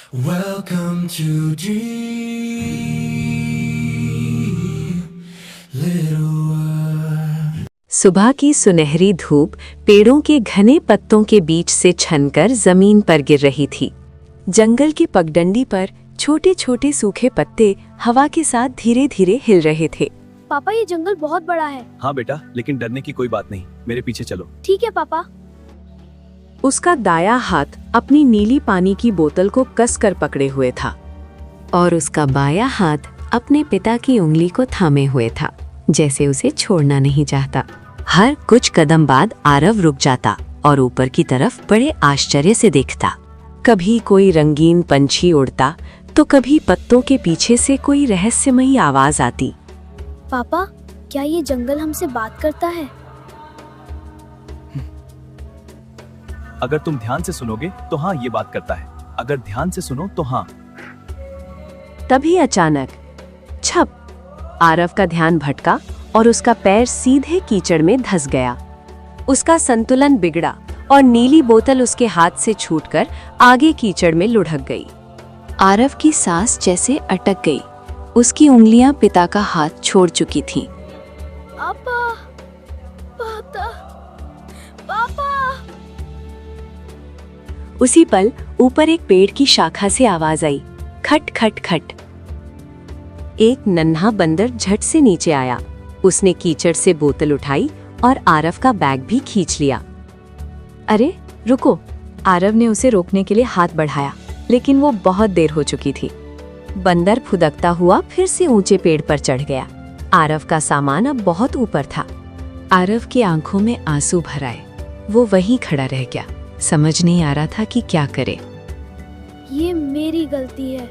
Welcome to Dream Little World। सुबह की सुनहरी धूप पेड़ों के घने पत्तों के बीच से छनकर जमीन पर गिर रही थी। जंगल की पगडंडी पर छोटे छोटे सूखे पत्ते हवा के साथ धीरे धीरे हिल रहे थे। पापा, ये जंगल बहुत बड़ा है। हाँ बेटा, लेकिन डरने की कोई बात नहीं, मेरे पीछे चलो। ठीक है पापा। उसका दायां हाथ अपनी नीली पानी की बोतल को कसकर पकड़े हुए था और उसका बायां हाथ अपने पिता की उंगली को थामे हुए था, जैसे उसे छोड़ना नहीं चाहता। हर कुछ कदम बाद आरव रुक जाता और ऊपर की तरफ बड़े आश्चर्य से देखता। कभी कोई रंगीन पंछी उड़ता तो कभी पत्तों के पीछे से कोई रहस्यमयी आवाज आती। पापा, क्या ये जंगल हमसे बात करता है? अगर तुम ध्यान से सुनोगे तो हाँ, ये बात करता है। अगर ध्यान से सुनो तो हाँ। तभी अचानक छप, आरव का ध्यान भटका और उसका पैर सीधे कीचड़ में धंस गया। उसका संतुलन बिगड़ा और नीली बोतल उसके हाथ से छूटकर आगे कीचड़ में लुढ़क गई। आरव की सांस जैसे अटक गई। उसकी उंगलियां पिता का हाथ छोड़ चुकी थीं। पापा, पापा। उसी पल ऊपर एक पेड़ की शाखा से आवाज आई, खट खट खट। एक नन्हा बंदर झट से नीचे आया। उसने कीचड़ से बोतल उठाई और आरव का बैग भी खींच लिया। अरे रुको! आरव ने उसे रोकने के लिए हाथ बढ़ाया, लेकिन वो बहुत देर हो चुकी थी। बंदर फुदकता हुआ फिर से ऊंचे पेड़ पर चढ़ गया। आरव का सामान अब बहुत ऊपर था। आरव की आंखों में आंसू भर आए। वो वहीं खड़ा रह गया, समझ नहीं आ रहा था कि क्या करे। ये मेरी गलती है।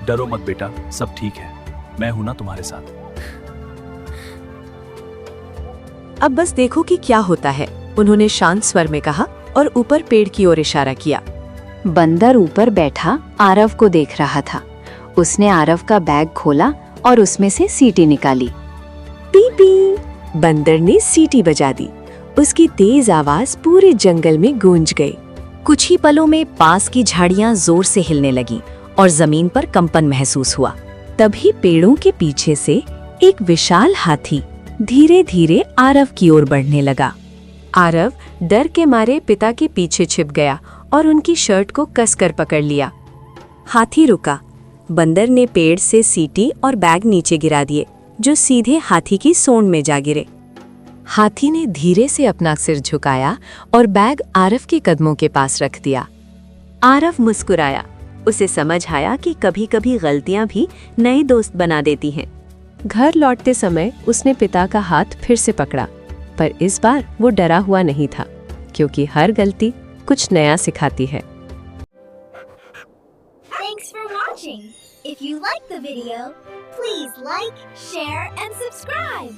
डरो मत बेटा, सब ठीक है। मैं हूं ना तुम्हारे साथ। अब बस देखो कि क्या होता है, उन्होंने शांत स्वर में कहा और ऊपर पेड़ की ओर इशारा किया। बंदर ऊपर बैठा आरव को देख रहा था। उसने आरव का बैग खोला और उसमें से सीटी निकाली। P P! बंदर ने सीटी बजा दी। उसकी तेज आवाज पूरे जंगल में गूंज गई। कुछ ही पलों में पास की झाड़ियां जोर से हिलने लगी और जमीन पर कंपन महसूस हुआ। तभी पेड़ों के पीछे से एक विशाल हाथी धीरे धीरे आरव की ओर बढ़ने लगा। आरव डर के मारे पिता के पीछे छिप गया और उनकी शर्ट को कसकर पकड़ लिया। हाथी रुका। बंदर ने पेड़ से सीटी और बैग नीचे गिरा दिए, जो सीधे हाथी की सूंड में जा गिरे। हाथी ने धीरे से अपना सिर झुकाया और बैग आरव के कदमों के पास रख दिया। आरव मुस्कुराया। उसे समझ आया कि कभी कभी गलतियां भी नए दोस्त बना देती हैं। घर लौटते समय उसने पिता का हाथ फिर से पकड़ा, पर इस बार वो डरा हुआ नहीं था, क्योंकि हर गलती कुछ नया सिखाती है। Thanks for watching. If you like the video, please like, share and subscribe.